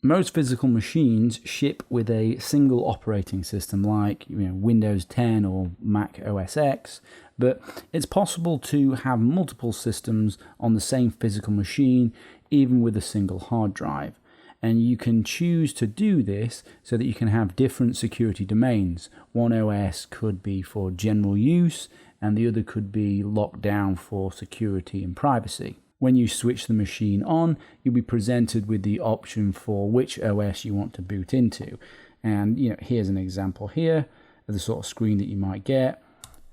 Most physical machines ship with a single operating system like Windows 10 or Mac OS X, but it's possible to have multiple systems on the same physical machine even with a single hard drive. And you can choose to do this so that you can have different security domains. One OS could be for general use and the other could be locked down for security and privacy. When you switch the machine on, you'll be presented with the option for which OS you want to boot into. And here's an example here of the sort of screen that you might get.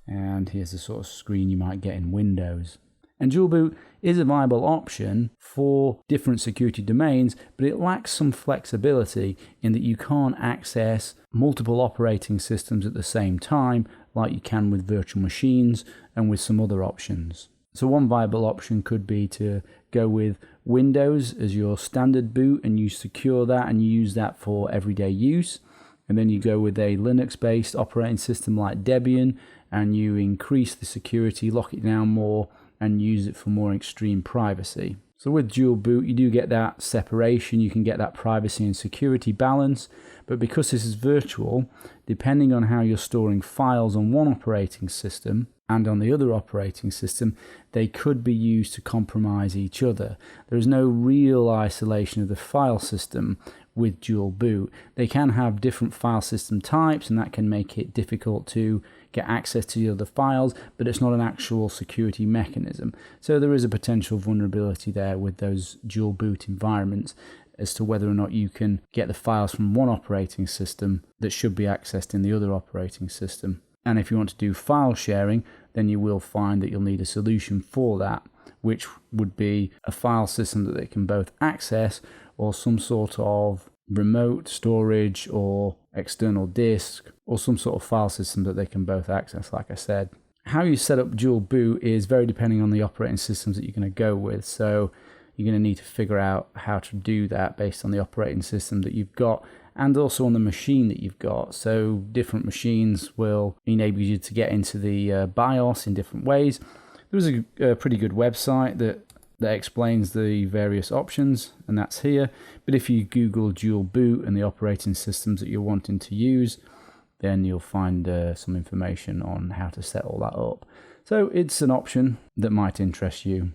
And here's the sort of screen you might get in Windows. And dual boot is a viable option for different security domains, but it lacks some flexibility in that you can't access multiple operating systems at the same time like you can with virtual machines and with some other options. So one viable option could be to go with Windows as your standard boot and you secure that and you use that for everyday use. And then you go with a Linux-based operating system like Debian and you increase the security, lock it down more, and use it for more extreme privacy. So with dual boot, you do get that separation, you can get that privacy and security balance, but because this is virtual, depending on how you're storing files on one operating system and on the other operating system, they could be used to compromise each other. There is no real isolation of the file system with dual boot. They can have different file system types and that can make it difficult to get access to the other files, but it's not an actual security mechanism. So there is a potential vulnerability there with those dual boot environments as to whether or not you can get the files from one operating system that should be accessed in the other operating system. And if you want to do file sharing, then you will find that you'll need a solution for that, which would be a file system that they can both access or some sort of remote storage or external disk or some sort of file system that they can both access, like I said. How you set up dual boot is very depending on the operating systems that you're going to go with. So you're going to need to figure out how to do that based on the operating system that you've got and also on the machine that you've got. So different machines will enable you to get into the BIOS in different ways. There's a pretty good website that explains the various options, and that's here. But if you Google dual boot and the operating systems that you're wanting to use, then you'll find some information on how to set all that up. So it's an option that might interest you.